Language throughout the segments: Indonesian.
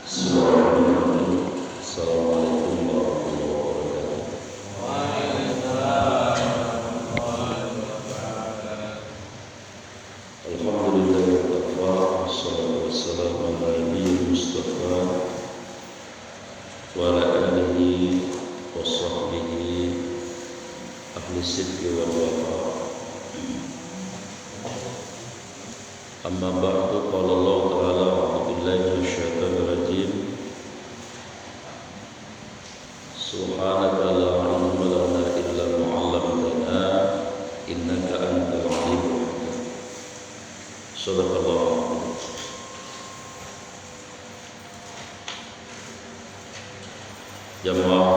Assalamualaikum warahmatullahi wabarakatuh. Alhamdulillah wassalatu wassalamu ala nabiyil mustafa wa ala alihi wa sahbihi ahli sidqi wal wafa. Amma ba'du, qala Allah ta'ala a'udzu billahi minasyaitonir rajim. Subhanaka la ilma lana illa ma 'allamtana innaka antal alimul hakim. Shadaqallah. Jamaah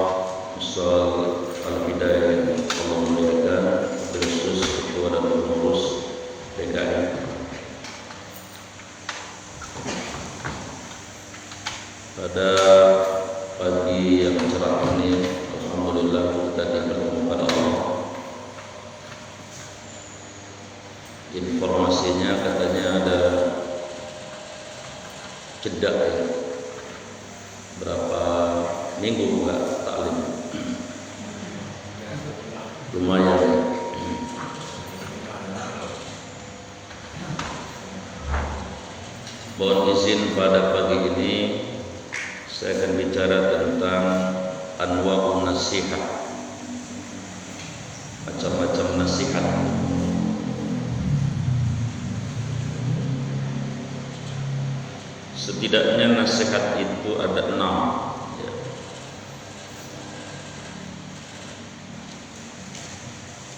Musal Al-Hidayah yang Allah muliakan, khusus ketua dan pengurus DKM. Pada pagi yang cerah ini, alhamdulillah kita dipertemukan Allah. Informasinya katanya ada jeda ya, berapa minggu enggak taklim, lumayan ya. Mohon izin pada pagi ini saya akan bicara tentang anwa'un nasihat, macam-macam nasihat. Setidaknya nasihat itu ada 6 ya.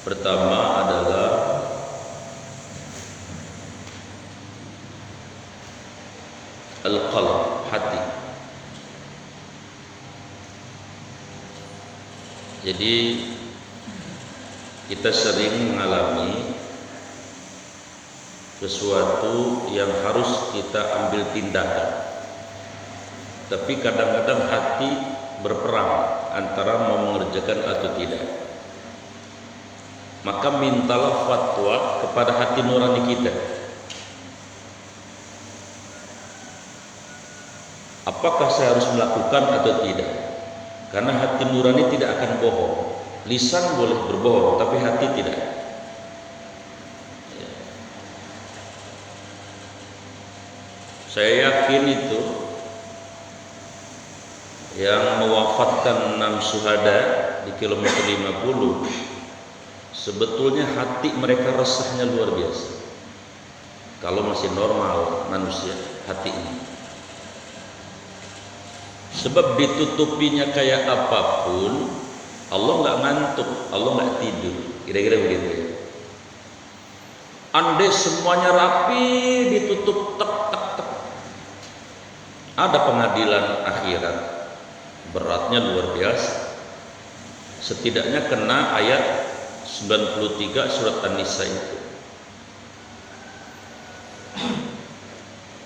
Pertama adalah al-qalb, hati. Jadi kita sering mengalami sesuatu yang harus kita ambil tindakan, tapi kadang-kadang hati berperang antara mau mengerjakan atau tidak. Maka mintalah fatwa kepada hati nurani kita. Apakah saya harus melakukan atau tidak? Karena hati nurani tidak akan bohong. Lisan boleh berbohong, tapi hati tidak. Ya. Saya yakin itu yang mewafatkan 6 syuhada di kilometer 50, sebetulnya hati mereka resahnya luar biasa. Kalau masih normal manusia hati ini. Sebab ditutupinya kayak apapun, Allah nggak ngantuk, Allah nggak tidur, kira-kira begitu ya. Andai semuanya rapi, ditutup tek tek tek, ada pengadilan akhirat, beratnya luar biasa. Setidaknya kena ayat 93 surat An-Nisa itu.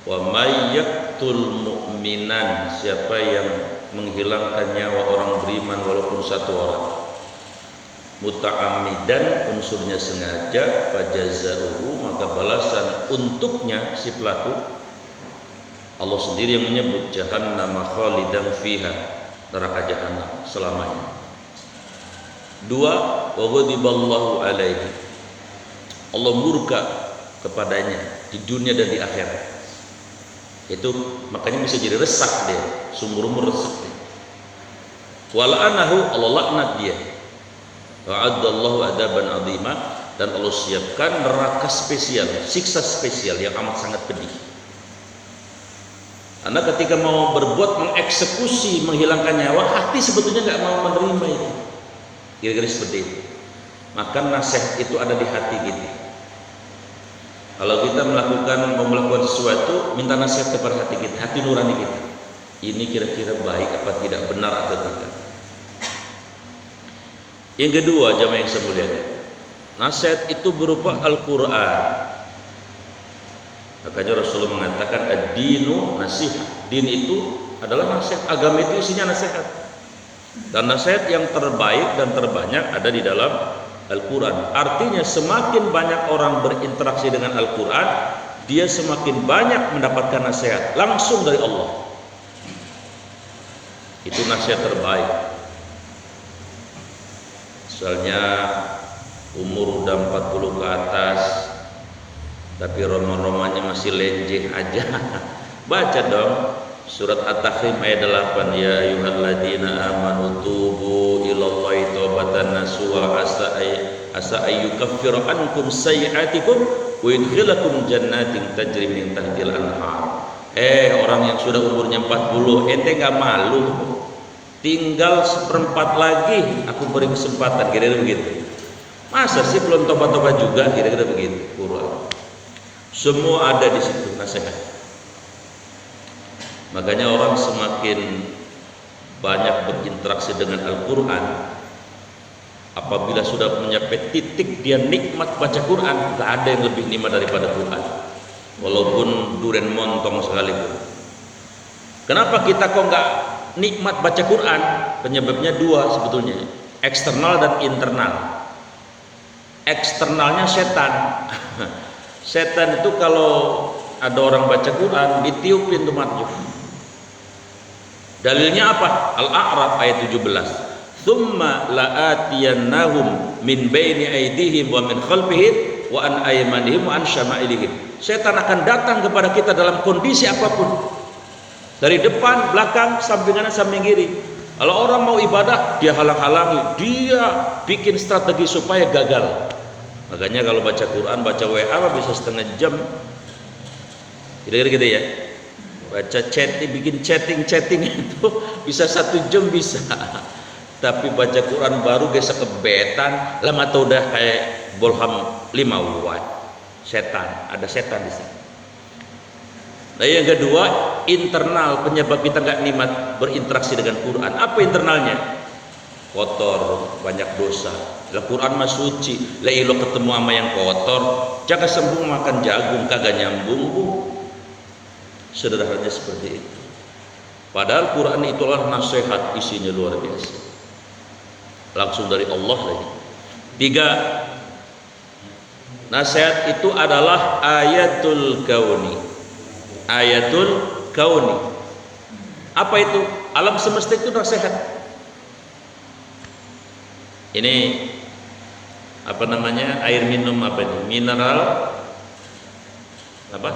Wa may yaqtul mu'minan, siapa yang menghilangkan nyawa orang beriman walaupun 1 orang, muta'ammidan, unsurnya sengaja, fajazaohu, maka balasan untuknya si pelaku, Allah sendiri yang menyebut, jahannam khalidan fiha, neraka jahanam selamanya. 2, wa ghadiballahu alaihi, Allah murka kepadanya di dunia dan di akhirat. Itu makanya bisa jadi resah dia, seumur-umur resah dia. Wala'anahu, Allah laknat dia. Wa'adallahu adaban azima, dan Allah siapkan neraka spesial, siksa spesial yang amat sangat pedih. Karena ketika mau berbuat, mengeksekusi, menghilangkan nyawa, hati sebetulnya nggak mau menerima itu. Kira-kira seperti itu. Maka nasihat itu ada di hati kita. Kalau kita mau melakukan sesuatu, minta nasihat kepada hati kita, hati nurani kita. Ini kira-kira baik apa tidak, benar atau tidak. Yang kedua, jamaah yang saya muliakan, nasihat itu berupa Al-Quran. Makanya Rasulullah mengatakan ad-dinu nasihat. Din itu adalah nasihat, agama itu isinya nasihat. Dan nasihat yang terbaik dan terbanyak ada di dalam Al-Quran. Artinya semakin banyak orang berinteraksi dengan Al-Quran, dia semakin banyak mendapatkan nasihat langsung dari Allah. Itu nasihat terbaik. Misalnya umur udah 40 ke atas tapi roman-romannya masih lenjeh aja, baca dong surat At-Tahrim ayat 8, ya ayyuhalladzina amanu tubu ilallahi taubatan nasuha asa ayyukaffira ankum sayyi'atikum wa yudkhilakum jannatin tajri min tahtil anhar. Orang yang sudah umurnya 40, ente nggak malu? Tinggal seperempat lagi aku beri kesempatan, kira-kira begitu. Masa sih belum tobat-tobat juga, kira-kira begitu. Quran semua ada di situ nasihat. Makanya orang semakin banyak berinteraksi dengan Al-Quran, apabila sudah mencapai titik dia nikmat baca Quran, gak ada yang lebih nikmat daripada Quran, walaupun durian montong sekalipun. Kenapa kita kok gak nikmat baca Quran? Penyebabnya dua sebetulnya, eksternal dan internal. Eksternalnya setan. Setan itu kalau ada orang baca Quran ditiupin tuh matnya. Dalilnya apa? Al-A'raf ayat 17. Tsumma la'atiyannahum min baini aydihim wa min khalfihim wa an aymanihim wa an syama'ilihim. Setan akan datang kepada kita dalam kondisi apapun. Dari depan, belakang, samping kanan, samping kiri. Kalau orang mau ibadah, dia halang-halangi, dia bikin strategi supaya gagal. Makanya kalau baca Quran, baca WA bisa setengah jam, kira-kira gitu ya. Baca chatting, bikin chatting itu bisa 1 jam bisa. Tapi baca Quran baru gesek kebetan, lama tau udah kayak bolham 5 watt. Setan, ada setan di sana. Nah yang kedua, internal, penyebab kita nggak nikmat berinteraksi dengan Quran. Apa internalnya? Kotor, banyak dosa. Lah Quran mah suci, lah ilo ketemu sama yang kotor, jangan sembung makan jagung kagak nyambung, Bu. Sederhananya seperti itu. Padahal Quran itulah nasihat, isinya luar biasa. Langsung dari Allah lagi. 3, nasihat itu adalah ayatul kauni. Ayatul kauni. Apa itu? Alam semesta itu nasihat. Ini apa namanya, air minum apa ini, mineral apa?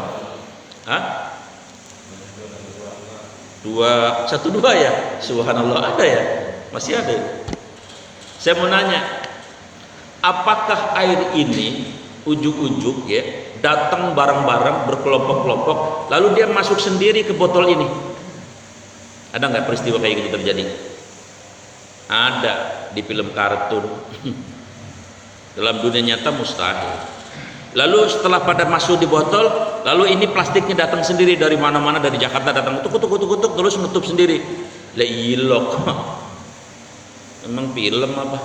212 ya, subhanallah, ada ya, masih ada. Saya mau nanya, apakah air ini ujuk-ujuk ya datang bareng-bareng berkelompok-kelompok lalu dia masuk sendiri ke botol ini? Ada nggak peristiwa kayak gitu terjadi? Ada di film kartun. Dalam dunia nyata mustahil. Lalu setelah pada masuk di botol, lalu ini plastiknya datang sendiri dari mana-mana, dari Jakarta datang, kutuk terus nutup sendiri. Lah ilok. Emang film apa?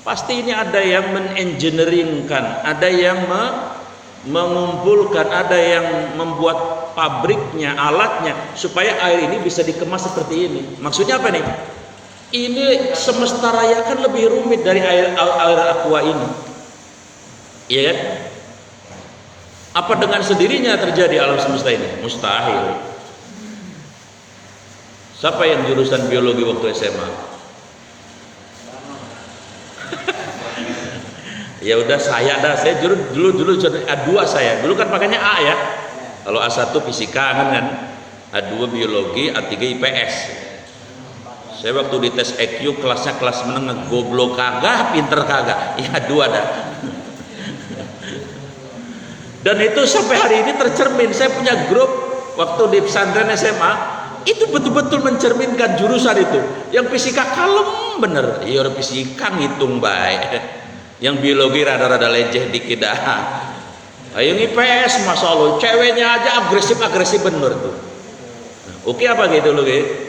Pasti ini ada yang menengineeringkan, ada yang mengumpulkan, ada yang membuat pabriknya, alatnya supaya air ini bisa dikemas seperti ini. Maksudnya apa nih? Ini semesta raya kan lebih rumit dari air aqua ini, iya kan? Apa dengan sendirinya terjadi alam semesta ini? Mustahil. Siapa yang jurusan biologi waktu SMA? Ya udah saya dulu A2 saya. Dulu kan pakainya A ya. Kalau A1 fisika kan, A2 biologi, A3 IPS. Saya waktu di tes EQ kelasnya kelas menengah, goblok kagak, pinter kagak, ya 2 dah. Dan itu sampai hari ini tercermin. Saya punya grup waktu di pesantren SMA, itu betul-betul mencerminkan jurusan itu. Yang fisika kalem bener, ya orang fisika ngitung baik. Yang biologi rada-rada leceh dikit dah. Yang IPS, masya Allah, ceweknya aja agresif bener tuh. Oke apa gitu loh gitu?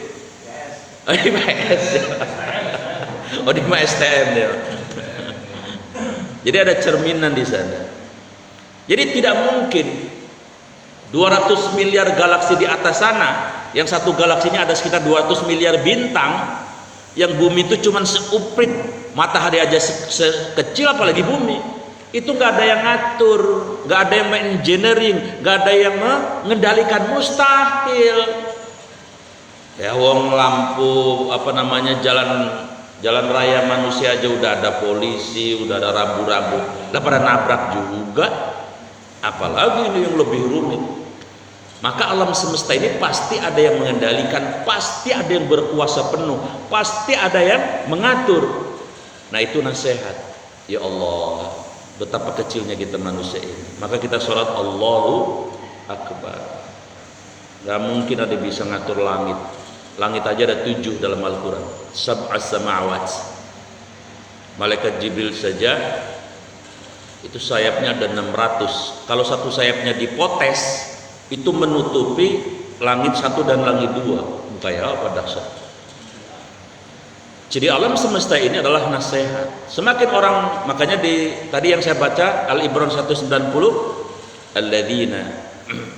Oh di IPS. Oh di STM ya. Jadi ada cerminan di sana. Jadi tidak mungkin 200 miliar galaksi di atas sana, yang satu galaksinya ada sekitar 200 miliar bintang, yang bumi itu cuma seuprit matahari aja sekecil, apalagi bumi. Itu nggak ada yang ngatur, nggak ada yang engineering, nggak ada yang mengendalikan, mustahil. Ya wong lampu apa namanya jalan raya manusia aja udah ada polisi, udah ada rambu-rambu, lah pada nabrak juga, apalagi ini yang lebih rumit. Maka alam semesta ini pasti ada yang mengendalikan, pasti ada yang berkuasa penuh, pasti ada yang mengatur. Nah itu nasihat. Ya Allah, betapa kecilnya kita manusia ini. Maka kita sholat Allahu Akbar. Gak mungkin ada bisa ngatur langit. Langit aja ada 7 dalam Al-Quran, sab'as samawat. Malaikat Jibril saja itu sayapnya ada 600. Kalau satu sayapnya dipotes, itu menutupi langit 1 dan langit 2. Kayak apa dahsyat. Jadi alam semesta ini adalah nasihat. Semakin orang, makanya tadi yang saya baca Al-Imran 190, alladzina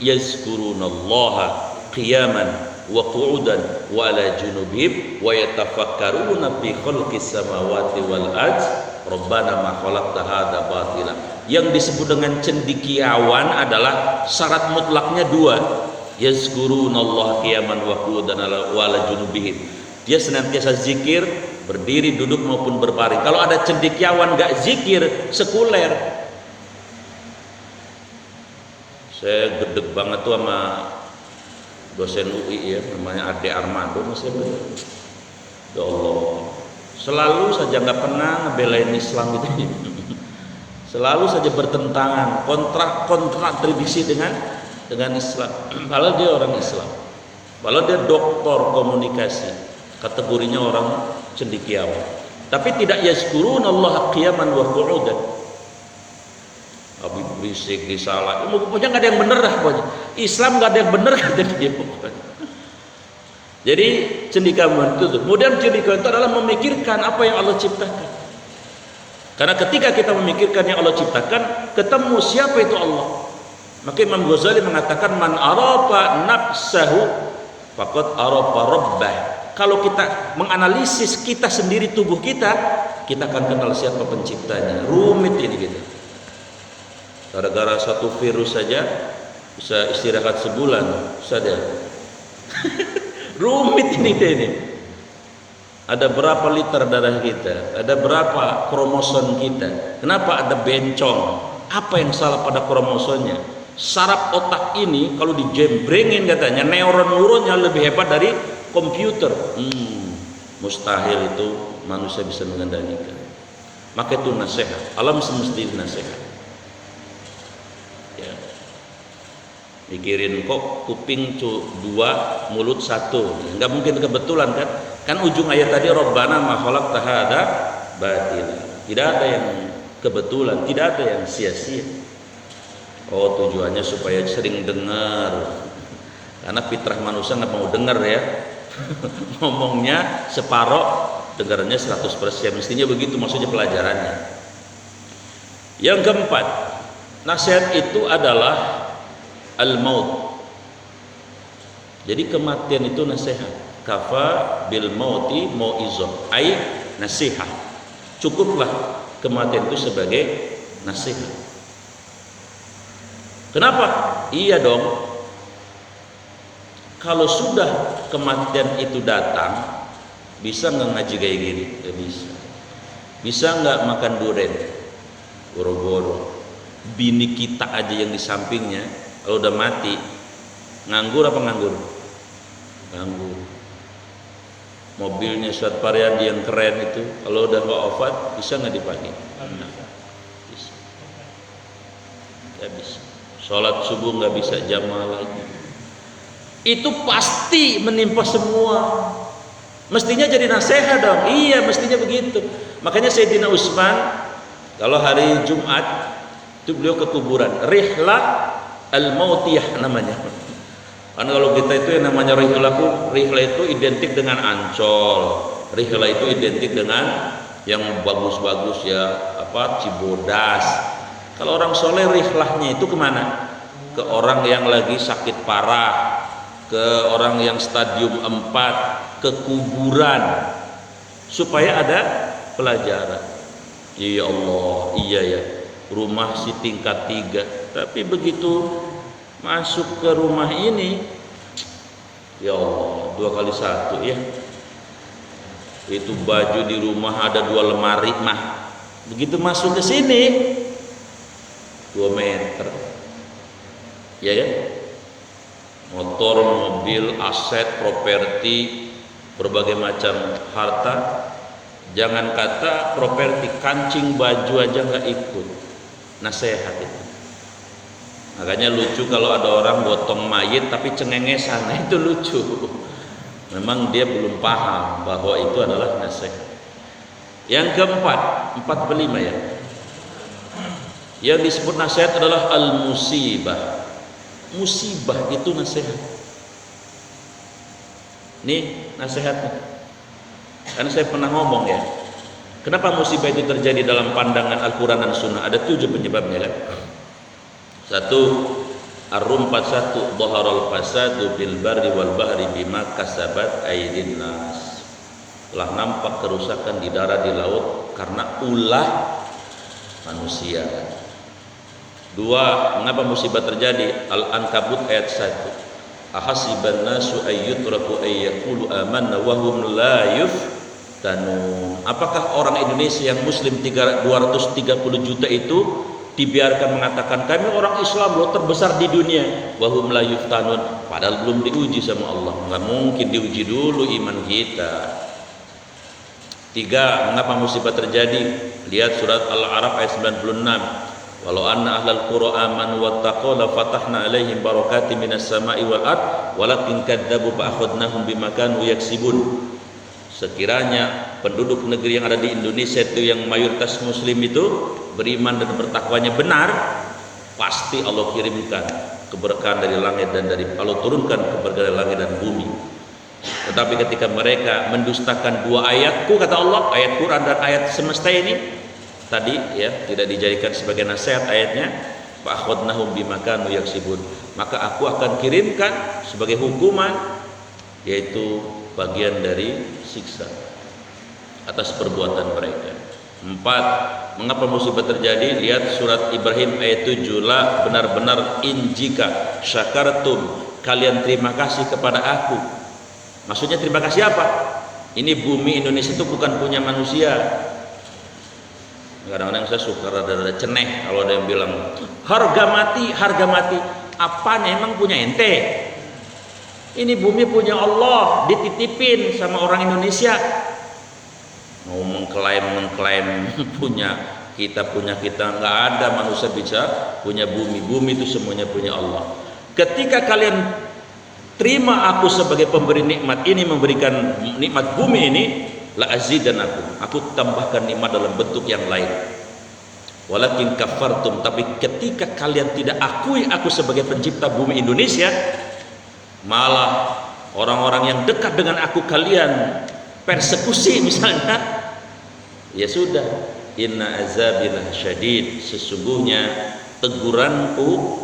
yazkurunallaha qiyaman wa qu'udan wa ala junubihim wa yatafakkaruna fi khalqis samawati wal ardh rabbana ma khalaqta hadza batila. Yang disebut dengan cendekiawan adalah syarat mutlaknya 2, yazkurunallaha qiyaman wa qu'udan wa ala junubihim. Dia senantiasa zikir berdiri, duduk maupun berbaring. Kalau ada cendekiawan gak zikir, sekuler. Saya gedeg banget tuh sama dosen UI ya, namanya Ade Armando, masih bener. Ya Allah, selalu saja nggak pernah ngebelain Islam gitu. Selalu saja bertentangan, kontradiksi dengan Islam. Kalau dia orang Islam, kalau dia doktor komunikasi, kategorinya orang cendekiawan. Tapi tidak yazkurunallaha qiyaman wa qu'udan. Habis berisik, disalah, pokoknya nggak ada yang bener lah pokoknya. Islam nggak ada yang bener kata dia pokoknya. Jadi cendekiawan itu, kemudian cendekiawan itu adalah memikirkan apa yang Allah ciptakan. Karena ketika kita memikirkan yang Allah ciptakan, ketemu siapa itu Allah. Maka Imam Ghazali mengatakan man arafa nafsahu faqad arafa rabbah. Kalau kita menganalisis kita sendiri, tubuh kita akan kenal siapa penciptanya. Rumit ini kita. Gara-gara satu virus saja bisa istirahat sebulan saja. Rumit ini. Ada berapa liter darah kita? Ada berapa kromosom kita? Kenapa ada bencong? Apa yang salah pada kromosomnya? Saraf otak ini kalau dijembrengin katanya neuron-neuronnya lebih hebat dari komputer. Mustahil itu manusia bisa mengendalikan. Maka itu nasihat. Alam semesta ini nasihat. Ya. Mikirin kok kuping 2, mulut 1. Enggak mungkin kebetulan kan? Kan ujung ayat tadi Rabbana ma khalaqta hadza batila. Tidak ada yang kebetulan, tidak ada yang sia-sia. Oh, tujuannya supaya sering dengar. Karena fitrah manusia nggak mau dengar ya. Ngomongnya separoh, dengarnya 100%. Mestinya begitu maksudnya pelajarannya. Yang keempat, nasihat itu adalah al-maut. Jadi kematian itu nasihat. Kafa bil mauti mau'izah, ai nasihat. Cukuplah kematian itu sebagai nasihat. Kenapa? Iya dong. Kalau sudah kematian itu datang, bisa nggak ngaji kayak gini? Ya bisa. Bisa nggak makan durian? Boro-boro. Bini kita aja yang di sampingnya, kalau udah mati, nganggur apa nganggur? Nganggur. Mobilnya Ustaz Pariandi yang keren itu, kalau udah wafat, bisa nggak dipakai? Nah, bisa. Nggak bisa. Sholat subuh nggak bisa jamaah lagi. Itu pasti menimpa semua. Mestinya jadi nasihat dong. Iya, mestinya begitu. Makanya Sayyidina Utsman kalau hari Jumat itu beliau ke kuburan. Rihlah al-mautiyah namanya. Kan kalau kita itu yang namanya rihlah itu identik dengan Ancol. Rihlah itu identik dengan yang bagus-bagus ya, Cibodas. Kalau orang soleh rihlahnya itu kemana? Ke orang yang lagi sakit parah, ke orang yang stadium 4, ke kuburan, supaya ada pelajaran. Ya Allah, iya ya, rumah si tingkat 3, tapi begitu masuk ke rumah ini Ya Allah, 2 kali 1 ya. Itu baju di rumah ada 2 lemari mah. Begitu masuk ke sini 2 meter. Ya kan? Motor, mobil, aset, properti, berbagai macam harta. Jangan kata properti, kancing baju aja nggak ikut. Nasihat itu. Makanya lucu kalau ada orang gotong mayit tapi cengengesan, nah itu lucu. Memang dia belum paham bahwa itu adalah nasihat. Yang keempat, 4/5 ya. Yang disebut nasihat adalah al-musibah. Musibah itu nasihat. Nih nasihatnya. Karena saya pernah ngomong ya, kenapa musibah itu terjadi dalam pandangan Al-Quran dan Sunnah? Ada 7 penyebabnya kan. 1, Ar-Rum 41, dhaharal fasadu bil barri wal bahri bima kasabat aydin nas. Telah nampak kerusakan di darat di laut karena ulah manusia. 2, mengapa musibah terjadi? Al-Ankabut ayat 1. Ahasiban nasu ayyutraku ayyaqulu amanna wa hum la yuftanun. Apakah orang Indonesia yang muslim 230 juta itu dibiarkan mengatakan kami orang Islam loh terbesar di dunia, wa hum la yuftanun, padahal belum diuji sama Allah. Enggak mungkin diuji dulu iman kita. 3, mengapa musibah terjadi? Lihat surat Al-A'raf ayat 96. Walau anna ahlal qura amanu wattaqaw la fatahna alaihim barakatin minas sama'i wal ard walakin kadzabu fa akhadnahum bima kanu yaksibun. Sekiranya penduduk negeri yang ada di Indonesia itu yang mayoritas muslim itu beriman dan bertakwanya benar, pasti Allah kirimkan keberkahan dari langit dan dari Allah turunkan keberkahan dari langit dan bumi. Tetapi ketika mereka mendustakan 2 ayatku, kata Allah, ayat Quran dan ayat semesta ini tadi ya, tidak dijadikan sebagai nasihat ayatnya, fa akhadnahum bima kanu yaksibun, maka aku akan kirimkan sebagai hukuman, yaitu bagian dari siksa atas perbuatan mereka. 4, mengapa musibah terjadi? Lihat surat Ibrahim ayat 7, la benar-benar injika syakartum, kalian terima kasih kepada aku. Maksudnya terima kasih apa? Ini bumi Indonesia itu bukan punya manusia. Kadang-kadang saya suka rada-rada ceneh kalau ada yang bilang harga mati, apanya emang punya ente? Ini bumi punya Allah, dititipin sama orang Indonesia. Mau mengklaim punya kita, nggak ada manusia bisa punya bumi. Bumi itu semuanya punya Allah. Ketika kalian terima aku sebagai pemberi nikmat ini, memberikan nikmat bumi ini, la azidan aku tambahkan nikmat dalam bentuk yang lain. Walakin kafartum, tapi ketika kalian tidak akui aku sebagai pencipta bumi Indonesia, malah orang-orang yang dekat dengan aku kalian persekusi misalnya, ya sudah, inna azabilah syadid, sesungguhnya teguranku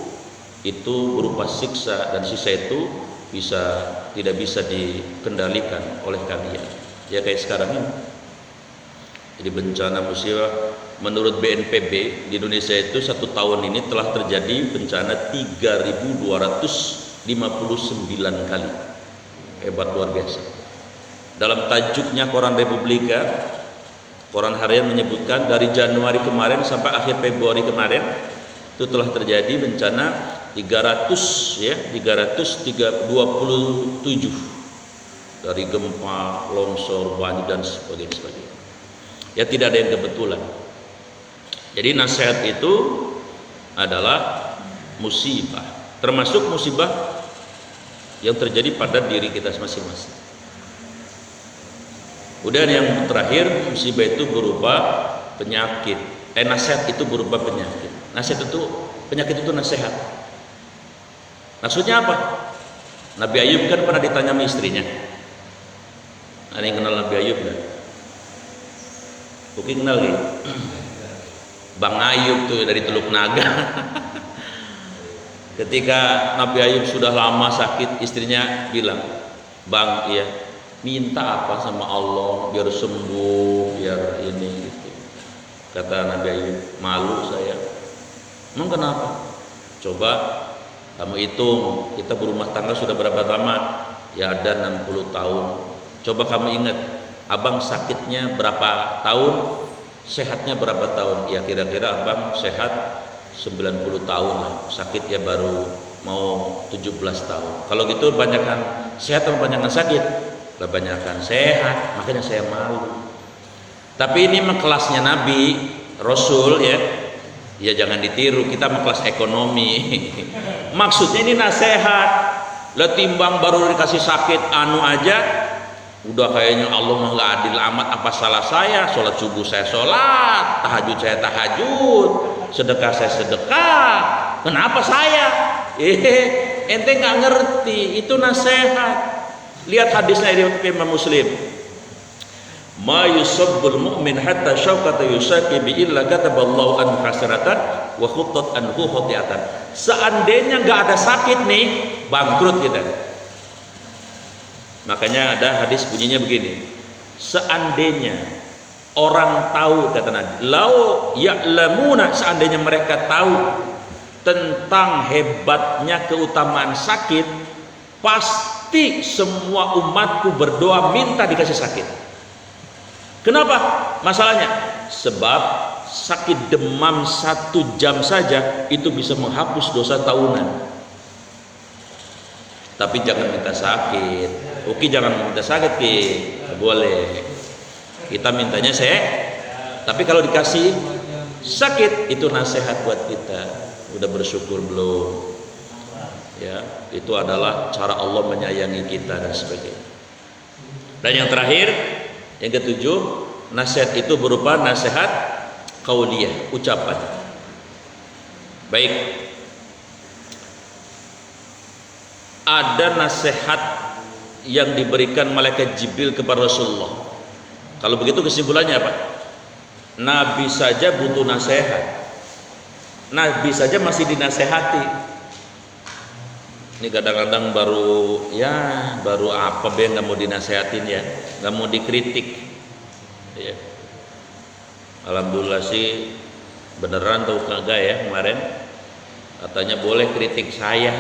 itu berupa siksa, dan siksa itu tidak bisa dikendalikan oleh kalian. Ya kayak sekarang ini, jadi bencana musibah menurut BNPB di Indonesia itu 1 tahun ini telah terjadi bencana 3.259 kali. Hebat, luar biasa. Dalam tajuknya koran Republika, koran harian menyebutkan dari Januari kemarin sampai akhir Februari kemarin itu telah terjadi bencana 327 dari gempa, longsor, banjir dan sebagainya. Ya tidak ada yang kebetulan. Jadi nasihat itu adalah musibah, termasuk musibah yang terjadi pada diri kita masing-masing. Kemudian yang terakhir, musibah itu berupa penyakit. Nasihat itu berupa penyakit. Penyakit itu nasihat. Maksudnya apa? Nabi Ayub kan pernah ditanya sama istrinya. Ada yang kenal Nabi Ayub kan? Oke, kenal gitu. Bang Ayub tuh dari Teluk Naga. Ketika Nabi Ayub sudah lama sakit, istrinya bilang, Bang, iya, minta apa sama Allah biar sembuh, biar ini gitu. Kata Nabi Ayub, malu saya. Emang kenapa? Coba kamu hitung, kita berumah tangga sudah berapa lama? ya ada 60 tahun. Coba kamu ingat, abang sakitnya berapa tahun, sehatnya berapa tahun? Ya kira-kira abang sehat 90 tahun lah, sakit ya baru mau 17 tahun. Kalau gitu banyakkan sehat atau banyakkan sakit? Banyakkan sehat, makanya saya malu. Tapi ini mah kelasnya Nabi, Rasul ya. Ya jangan ditiru, kita mah kelas ekonomi. Maksudnya ini nasihat. Lah timbang baru dikasih sakit anu aja, udah kayaknya Allah mah nggak adil amat, apa salah saya? Sholat subuh saya sholat, tahajud saya tahajud, sedekah saya sedekah. Kenapa saya? Ente nggak ngerti, itu nasihat. Lihat hadisnya riwayat Imam Muslim. Ma yusabbul mu'min hatta syauqata yusaki bi illa kataballahu anhu hasanatan wa khuttat anhu khati'atan. Seandainya nggak ada sakit nih, bangkrut kita. Makanya ada hadis bunyinya begini. Seandainya orang tahu, kata Nabi, lau ya'lamuna, seandainya mereka tahu tentang hebatnya keutamaan sakit, pasti semua umatku berdoa minta dikasih sakit. Kenapa? Masalahnya sebab sakit demam 1 jam saja itu bisa menghapus dosa tahunan. Tapi jangan minta sakit. Oke, jangan minta sakit, boleh. Kita mintanya tapi kalau dikasih sakit itu nasihat buat kita. Udah bersyukur belum? Ya, itu adalah cara Allah menyayangi kita dan sebagainya. Dan yang terakhir, yang ketujuh, nasihat itu berupa nasihat qauliyah, ucapan. Baik. Ada nasihat yang diberikan malaikat Jibril kepada Rasulullah. Kalau begitu kesimpulannya apa? Nabi saja butuh nasihat. Nabi saja masih dinasehati. Ini kadang-kadang baru apa nggak mau dinasehatin ya, nggak mau dikritik. Ya. Alhamdulillah sih beneran tahu kagak ya kemarin katanya boleh kritik saya.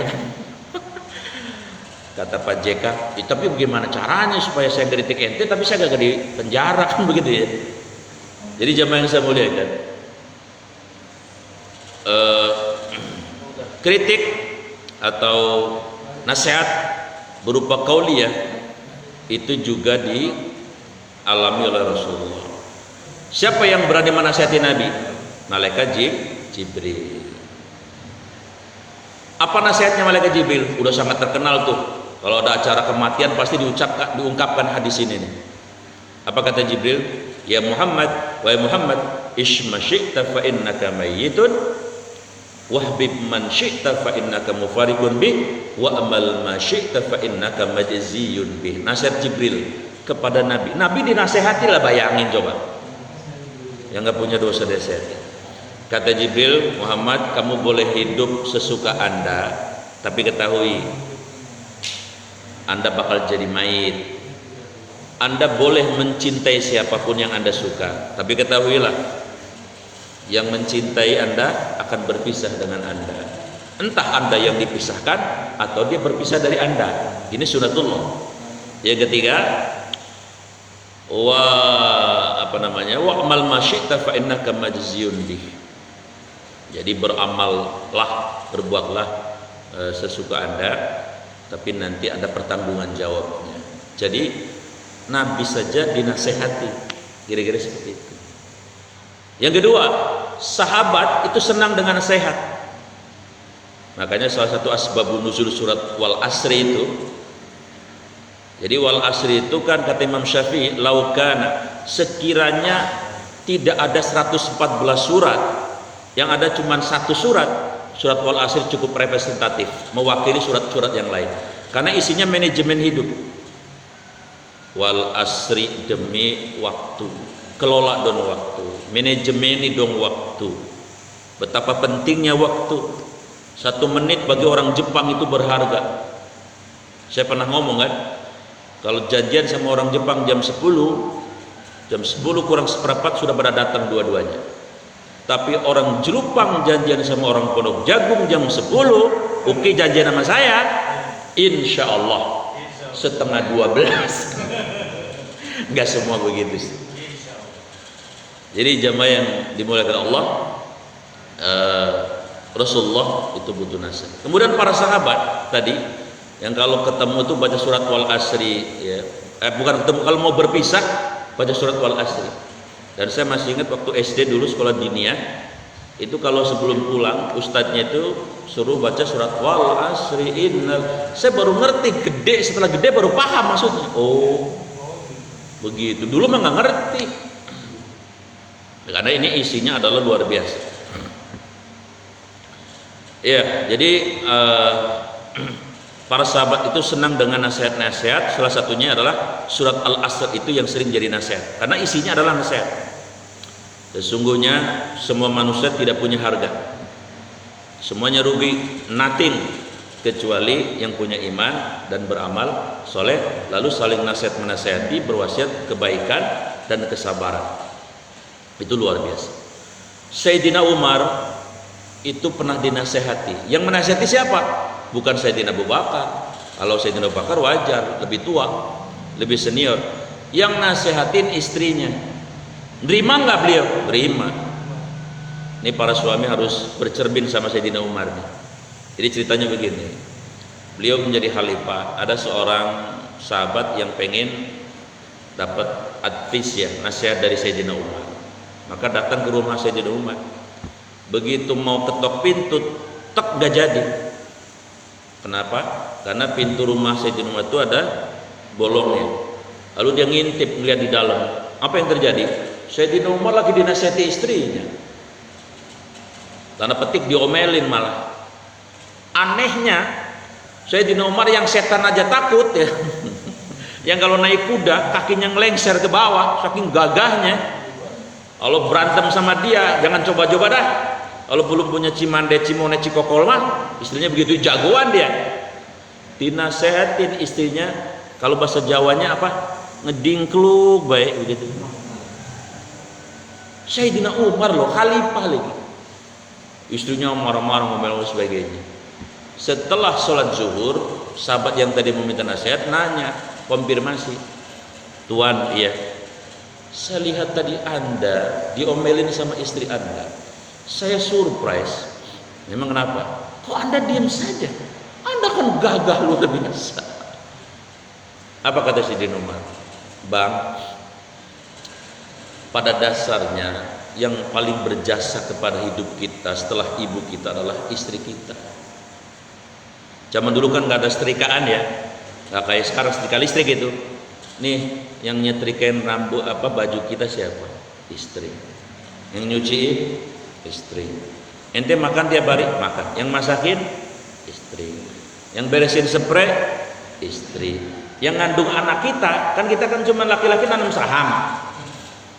Kata Pak JK, tapi bagaimana caranya supaya saya kritik ente tapi saya gak di penjara, kan begitu ya. Jadi jamaah yang saya muliakan, kritik atau nasihat berupa qauliyah itu juga dialami oleh Rasulullah. Siapa yang berani menasihati Nabi? Malaikat Jibril. Apa nasihatnya malaikat Jibril? Udah sangat terkenal tuh. Kalau ada acara kematian pasti diungkapkan hadis ini nih. Apa kata Jibril? Ya Muhammad, wahai Muhammad, ishma syi'ta fa innaka mayyitun wahbib man syi'ta fa innaka mufariqun bih wa amal ma syi'ta fa innaka majziyun bih. Nasihat Jibril kepada Nabi. Nabi dinasehati lah, bayangin coba. Yang enggak punya dosa disayati. Kata Jibril, Muhammad, kamu boleh hidup sesuka Anda, tapi ketahui Anda bakal jadi mayit. Anda boleh mencintai siapapun yang Anda suka, tapi ketahuilah yang mencintai Anda akan berpisah dengan Anda. Entah Anda yang dipisahkan atau dia berpisah dari Anda. Ini sunatullah. Yang ketiga, wa amal ma syi'ta fa innaka majziyun bih. Jadi beramallah, berbuatlah sesuka Anda, tapi nanti ada pertanggungan jawabnya. Jadi Nabi saja dinasehati, kira-kira seperti itu. Yang kedua, sahabat itu senang dengan nasihat. Makanya salah satu asbabun nuzul surat Wal Asri itu. Jadi Wal Asri itu kan kata Imam Syafi'i, laukana, sekiranya tidak ada 114 surat, yang ada cuma 1 surat Wal Asri cukup representatif, mewakili surat-surat yang lain. Karena isinya manajemen hidup. Wal Asri, demi waktu, kelola dong waktu, manajemeni dong waktu. Betapa pentingnya waktu. 1 menit bagi orang Jepang itu berharga. Saya pernah ngomong kan, kalau janjian sama orang Jepang jam 10 kurang seperempat sudah pada datang dua-duanya. Tapi orang Jelupang janjian sama orang Pondok Jagung jam 10, oke janjian sama saya, insya Allah setengah 12. Enggak semua begitu sih. Jadi jamaah yang dimuliakan Allah, Rasulullah itu butuh nasihat. Kemudian para sahabat tadi yang kalau ketemu tuh baca surat Wal Asri ya. Bukan ketemu, kalau mau berpisah baca surat Wal Asri. Dan saya masih ingat waktu SD dulu sekolah diniyah, itu kalau sebelum pulang ustadznya itu suruh baca surat Wal Asri innal. Saya baru ngerti setelah gede baru paham maksudnya. Oh, begitu. Dulu mah nggak ngerti. Karena ini isinya adalah luar biasa. Ya, jadi para sahabat itu senang dengan nasihat-nasihat. Salah satunya adalah surat Al-Asr itu yang sering jadi nasihat. Karena isinya adalah nasihat. Sesungguhnya semua manusia tidak punya harga. Semuanya rugi, nothing, kecuali yang punya iman dan beramal soleh, lalu saling nasihat menasihati, berwasiat kebaikan dan kesabaran. Itu luar biasa. Sayyidina Umar itu pernah dinasehati. Yang menasehati siapa? Bukan Sayyidina Abu Bakar. Kalau Sayyidina Abu Bakar wajar, lebih tua, lebih senior. Yang nasehatin istrinya. Nerima nggak beliau? Nerima. Ini para suami harus bercermin sama Sayyidina Umar nih. Jadi ceritanya begini. Beliau menjadi khalifah. Ada seorang sahabat yang pengen dapat advice ya, nasihat dari Sayyidina Umar. Maka datang ke rumah Sayyidina Umar. Begitu mau ketok pintu, tek gak jadi. Kenapa? Karena pintu rumah Sayyidina Umar itu ada bolongnya. Lalu dia ngintip melihat di dalam. Apa yang terjadi? Sayyidina Umar lagi dinasihati istrinya. Tanda petik diomelin malah. Anehnya Sayyidina Umar yang setan aja takut ya. Yang kalau naik kuda kakinya ngelengser ke bawah saking gagahnya. Kalau berantem sama dia jangan coba-coba dah. Kalau belum punya cimande, cimone, cikokol mah istrinya begitu jagoan dia. Dinasehatin istrinya, kalau bahasa Jawanya apa? Ngedingkluk baik begitu. Sayyidina Umar loh, khalifah lagi. Istrinya marah-marah ngomel sebagainya. Setelah sholat zuhur, sahabat yang tadi meminta nasihat nanya, konfirmasi. Tuan, iya. Saya lihat tadi Anda diomelin sama istri Anda. Saya surprise. Memang kenapa? Kok Anda diam saja? Anda kan gagah luar biasa. Apa kata Sayyidina Umar? Bang, pada dasarnya yang paling berjasa kepada hidup kita setelah ibu kita adalah istri kita. Zaman dulu kan nggak ada setrikaan ya, nggak kayak sekarang setrika listrik gitu. Nih yang nyetrikain rambut baju kita siapa? Istri. Yang nyuciin istri. Ente makan tiap hari? Makan. Yang masakin? Istri. Yang beresin spray? Istri. Yang ngandung anak kita, kan kita kan cuma laki-laki nanam saham.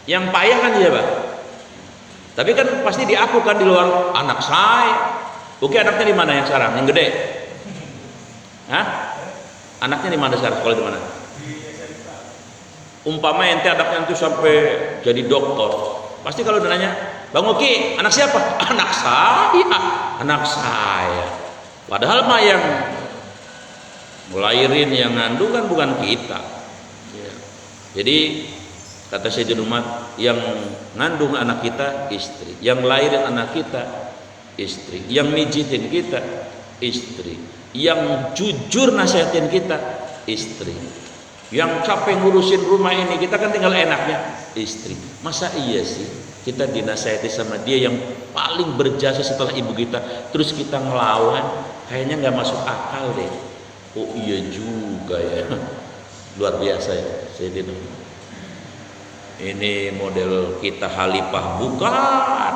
Yang payah kan siapa? Tapi kan pasti diaku kan di luar, anak saya. Oke, anaknya di mana yang sekarang? Yang gede? Hah? Anaknya di mana sekarang? Sekolah di mana? Umpama ente anaknya itu sampai jadi dokter, pasti kalau nanya, Bang Oki, anak siapa? Anak saya, anak saya. Padahal mah yang ngelahirin, yang ngandung kan bukan kita. Ya. Jadi kata Sayyidina Umar, yang ngandung anak kita istri, yang lahirin anak kita istri, yang mijitin kita istri, yang jujur nasihatin kita istri. Yang capek ngurusin rumah ini, kita kan tinggal enaknya istri. Masa iya sih kita dinasihati sama dia yang paling berjasa setelah ibu kita, terus kita ngelawan? Kayaknya nggak masuk akal deh. Oh iya juga ya. Luar biasa ya Sayyidina. Ini model kita khalifah bukan,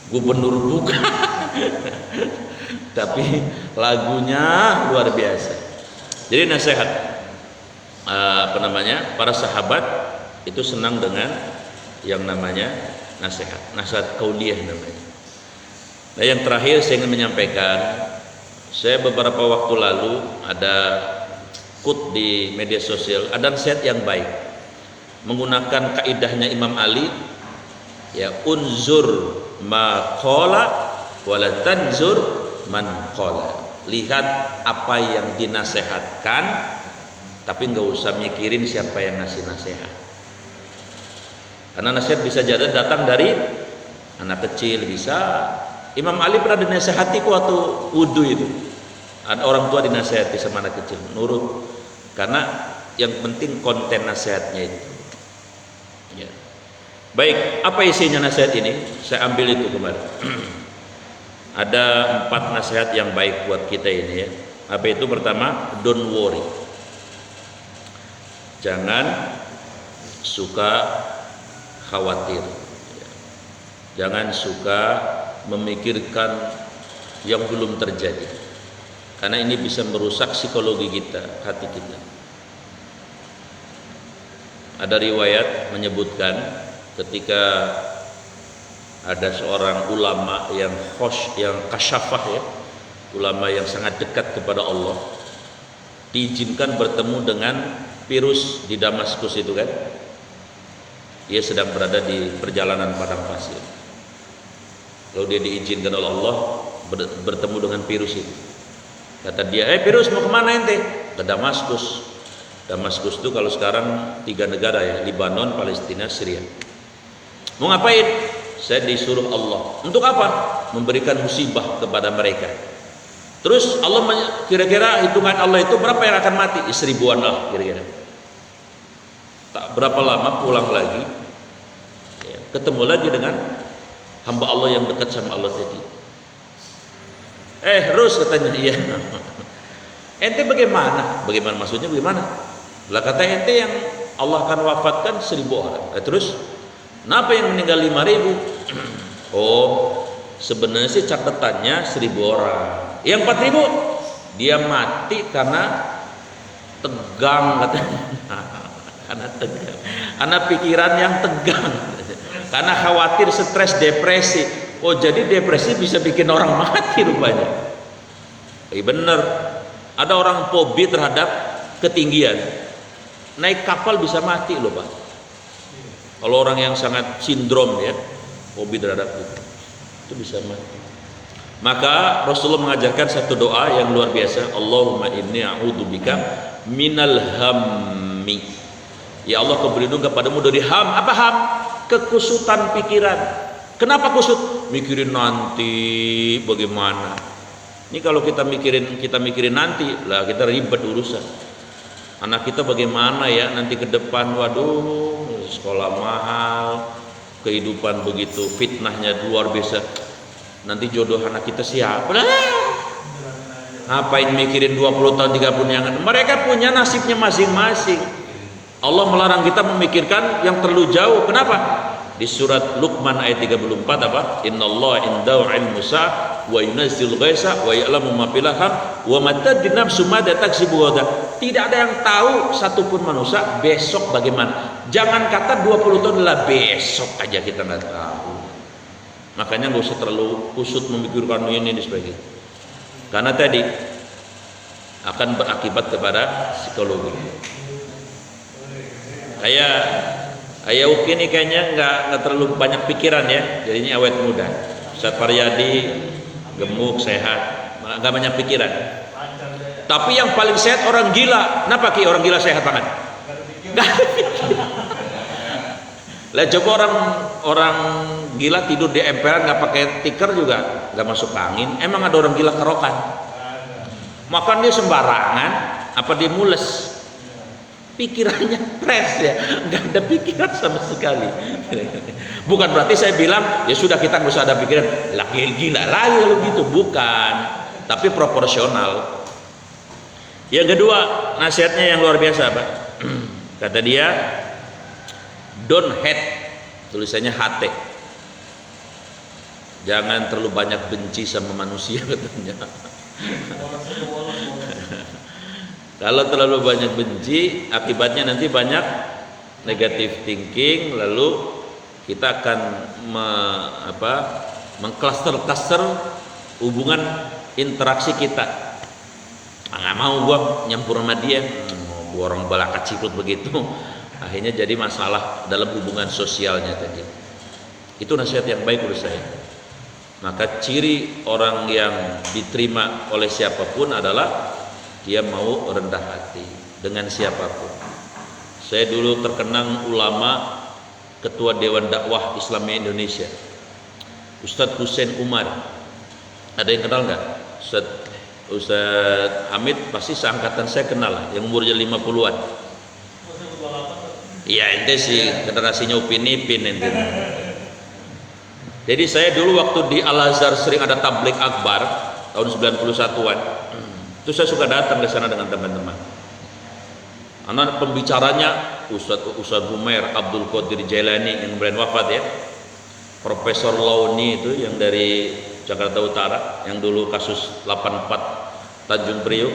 gubernur bukan. Tapi lagunya luar biasa. Jadi nasihat para sahabat itu senang dengan yang namanya nasihat qauliyah namanya. Nah, yang terakhir saya ingin menyampaikan, saya beberapa waktu lalu ada quote di media sosial, ada nasihat yang baik menggunakan kaidahnya Imam Ali, ya, unzur ma qala wa la tanzur man qala. lihat apa yang dinasehatkan, tapi nggak usah mikirin siapa yang ngasih nasihat. Karena nasihat bisa jadi datang dari anak kecil, bisa. Imam Ali pernah dinasehati waktu wudhu itu. Ada orang tua dinasehati sama anak kecil, nurut. Karena yang penting konten nasihatnya itu. Ya. Baik, apa isinya nasihat ini? Saya ambil itu kemarin. Ada 4 nasihat yang baik buat kita ini ya. Apa itu? Pertama, don't worry. Jangan suka khawatir. Jangan suka memikirkan yang belum terjadi. Karena ini bisa merusak psikologi kita, hati kita. Ada riwayat menyebutkan ketika ada seorang ulama yang kasyafah ya, ulama yang sangat dekat kepada Allah, diizinkan bertemu dengan Pirus di Damaskus itu kan. Dia sedang berada di perjalanan padang pasir. Lalu dia diizinkan oleh Allah bertemu dengan Pirus itu. Kata dia, Pirus mau kemana ente? Ke Damaskus. Damaskus itu kalau sekarang 3 negara ya, Lebanon, Palestina, Syria. Mau ngapain? Saya disuruh Allah. Untuk apa? Memberikan musibah kepada mereka. Terus Allah kira-kira hitungan Allah itu berapa yang akan mati? 1000-an lah kira-kira. Tak berapa lama pulang lagi, ya, ketemu lagi dengan hamba Allah yang dekat sama Allah tadi. Terus katanya, iya. Ente bagaimana? Bagaimana maksudnya bagaimana? Lah kata ente yang Allah akan wafatkan 1000 orang. Terus kenapa yang meninggal 5000? Oh, sebenarnya sih catatannya 1000 orang. Yang 4000 dia mati karena tegang katanya. Karena tegang. Karena pikiran yang tegang. Karena khawatir, stres, depresi. Oh, jadi depresi bisa bikin orang mati rupanya. Bener. Ada orang fobi terhadap ketinggian. Naik kapal bisa mati loh Pak. Kalau orang yang sangat sindrom ya, fobi terhadap itu bisa mati. Maka Rasulullah mengajarkan satu doa yang luar biasa. Allahumma inni a'udzubika minal hammi. Ya Allah, aku berlindung kepadamu dari ham. Apa ham? Kekusutan pikiran. Kenapa kusut? Mikirin nanti bagaimana. Ini kalau kita mikirin nanti lah, kita ribet urusan. Anak kita bagaimana ya nanti ke depan, waduh, sekolah mahal, kehidupan begitu, fitnahnya luar biasa. Nanti jodoh anak kita siapa? Ngapain mikirin 20 tahun 30 yang akan? Mereka punya nasibnya masing-masing. Allah melarang kita memikirkan yang terlalu jauh. Kenapa? Di surat Luqman ayat 34 apa? Innallaha indahu ilmu sa'ah wa yunazzilul ghaitsa wa ya'lamu ma fil arham wa ma tadri nafsun ma taksibu ghadan. Tidak ada yang tahu satupun manusia besok bagaimana. Jangan kata 20 tahun lah, besok aja kita nggak tahu. Makanya nggak usah terlalu kusut memikirkan ini dan sebagainya. Karena tadi akan berakibat kepada psikologi. Ayah Uki ini kayaknya nggak terlalu banyak pikiran ya, jadinya awet muda. Ustaz Faryadi gemuk, sehat, nggak banyak pikiran. Tapi yang paling sehat orang gila. Kenapa Ki orang gila sehat banget? Nggak ada pikiran. Lah coba orang gila tidur di emperan nggak pakai tikar juga nggak masuk angin. Emang ada orang gila kerokan? Makan dia sembarangan, apa dia mules? Pikirannya fresh ya, nggak ada pikiran sama sekali. Bukan berarti saya bilang ya sudah kita nggak usah ada pikiran, laki gila lagi kalau gitu, bukan. Tapi proporsional. Yang kedua nasihatnya yang luar biasa Pak. Kata dia, don't hate, tulisannya hate. Jangan terlalu banyak benci sama manusia katanya. Kalau terlalu banyak benci, akibatnya nanti banyak negative thinking, lalu kita akan mengklaster-klaster hubungan interaksi kita. Nggak mau gua nyampur sama dia, gua orang balaka cikut begitu. Akhirnya jadi masalah dalam hubungan sosialnya tadi. Itu nasihat yang baik menurut saya. Maka ciri orang yang diterima oleh siapapun adalah dia mau rendah hati dengan siapapun. Saya dulu terkenang ulama, ketua Dewan Dakwah Islamiyah Indonesia, Ustadz Hussein Umar. Ada yang kenal nggak? Ustadz Hamid pasti seangkatan saya kenal lah, yang umurnya 50-an. Iya, ente sih generasinya Upin Ipin ente. Jadi saya dulu waktu di Al-Azhar sering ada tablik akbar tahun 91-an. Itu saya suka datang ke sana dengan teman-teman. Anak pembicaranya Ustadz Humair Abdul Qadir Jailani yang kemarin wafat ya. Profesor Launi itu yang dari Jakarta Utara yang dulu kasus 84 Tanjung Priok.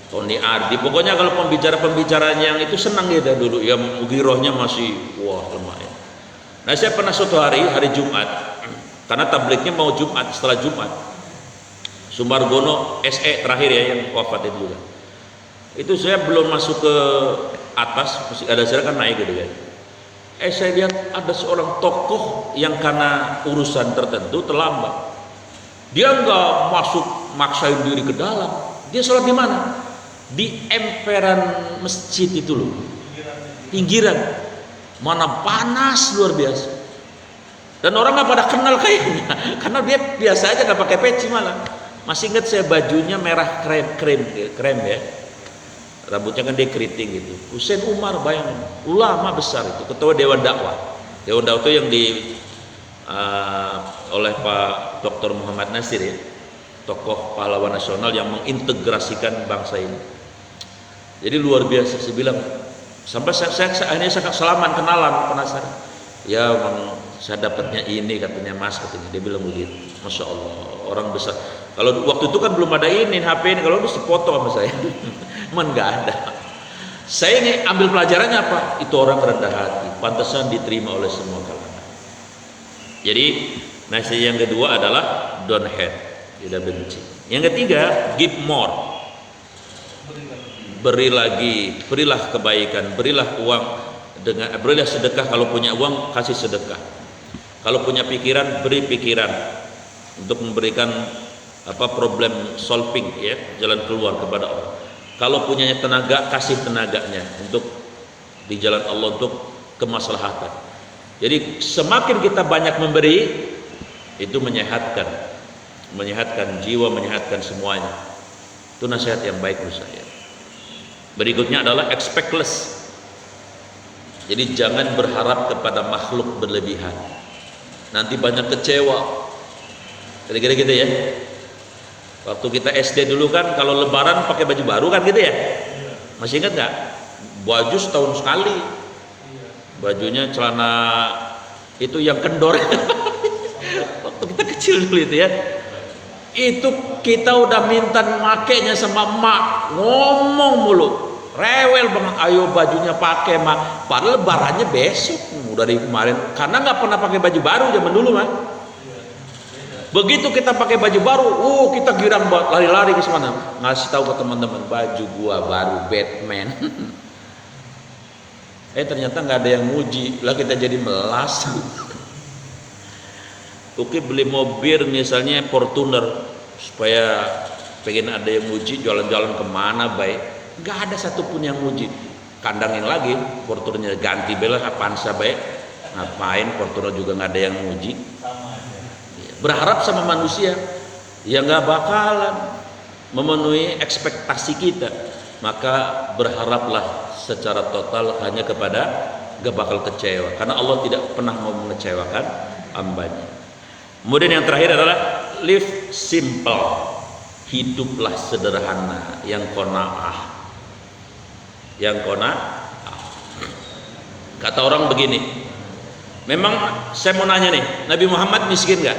Tony Ardi, pokoknya kalau pembicaranya yang itu senang dia dulu, ya girohnya masih wah lumayan. Nah saya pernah suatu hari Jumat, karena tabliknya mau Jumat, setelah Jumat Sumargono SE terakhir ya yang wafat itu juga. Itu saya belum masuk ke atas, masih ada saya kan naik gitu kan. Saya lihat ada seorang tokoh yang karena urusan tertentu terlambat. Dia nggak masuk maksain diri ke dalam. Dia sholat di mana? Di emperan masjid itu loh, pinggiran, mana panas luar biasa. Dan orang nggak pada kenal kayaknya, karena dia biasa aja nggak pakai peci malah. Masih ingat saya bajunya merah krem ya, rambutnya kan dia keriting gitu. Hussein Umar, bayangin, ulama besar itu, ketua Dewan Dakwah. Dewan Dakwah itu yang oleh Pak Dr. Muhammad Nasir ya, tokoh pahlawan nasional yang mengintegrasikan bangsa ini. Jadi luar biasa, saya bilang sampai saya salaman kenalan penasaran. Ya bang, saya dapatnya ini katanya mas katanya. Dia bilang begitu. Masya Allah, orang besar. Kalau waktu itu kan belum ada ini HP ini, kalau itu sefoto sama saya. Man nggak ada. Saya ini ambil pelajarannya apa? Itu orang rendah hati, pantasan diterima oleh semua kalangan. Jadi nasihat yang kedua adalah don't hate, tidak benci. Yang ketiga, give more. Beri lagi, berilah kebaikan, berilah uang, berilah sedekah. Kalau punya uang kasih sedekah, kalau punya pikiran beri pikiran untuk memberikan problem solving ya, jalan keluar kepada Allah. Kalau punyanya tenaga kasih tenaganya untuk di jalan Allah, untuk kemaslahatan. Jadi semakin kita banyak memberi, itu menyehatkan jiwa, menyehatkan semuanya. Itu nasihat yang baik menurut saya. Berikutnya adalah expect less. Jadi jangan berharap kepada makhluk berlebihan, nanti banyak kecewa. Kira-kira gitu ya. Waktu kita SD dulu kan kalau lebaran pakai baju baru kan gitu ya. Masih ingat nggak? Baju setahun sekali. Bajunya celana itu yang kendor. Waktu kita kecil dulu itu ya. Itu kita udah minta makainya sama emak, ngomong mulu, rewel banget, ayo bajunya pakai mak. Padahal lebarannya besok, dari kemarin, karena nggak pernah pakai baju baru zaman dulu mah. Begitu kita pakai baju baru, kita girang banget, lari-lari ke sana, ngasih tahu ke teman-teman, baju gua baru Batman. Ternyata nggak ada yang muji, lah kita jadi melas. Oke, beli mobil misalnya Fortuner supaya pengen ada yang muji, jalan-jalan kemana baik, nggak ada satupun yang muji. Kandangin lagi Fortunernya ganti bela Avanza baik, ngapain Fortuner juga nggak ada yang muji. Berharap sama manusia yang nggak bakalan memenuhi ekspektasi kita, maka berharaplah secara total hanya kepada, nggak bakal kecewa, karena Allah tidak pernah mau mengecewakan hambanya. Kemudian yang terakhir adalah live simple, hiduplah sederhana, yang qanaah. Kata orang begini, memang saya mau nanya nih, Nabi Muhammad miskin nggak?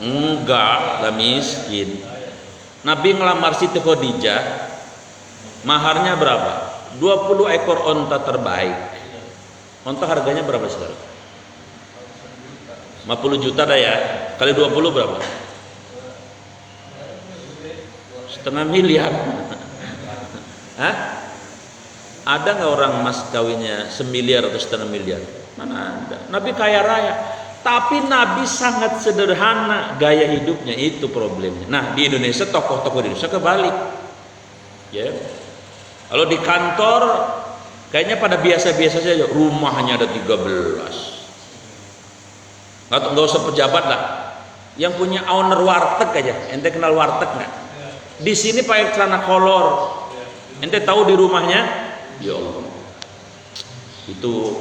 Enggak, lah miskin. Nabi ngelamar Siti Khadijah, maharnya berapa? 20 ekor onta terbaik. Onta harganya berapa sekarang? 50 juta dah ya, kali 20 berapa? Setengah miliar. Hah? Ada nggak orang mas kawinnya semiliar atau setengah miliar? Mana ada? Nabi kaya raya. Tapi Nabi sangat sederhana gaya hidupnya, itu problemnya. Nah, di Indonesia tokoh-tokoh di Indonesia kebalik. Ya. Kalau di kantor kayaknya pada biasa-biasa saja, rumahnya ada 13. Enggak usah pejabat lah. Yang punya owner warteg aja. Ente kenal warteg enggak? Di sini pakai celana kolor. Ente tahu di rumahnya? Ya Allah. Itu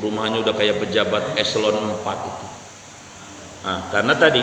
rumahnya udah kayak pejabat eselon 4 itu. Nah, karena tadi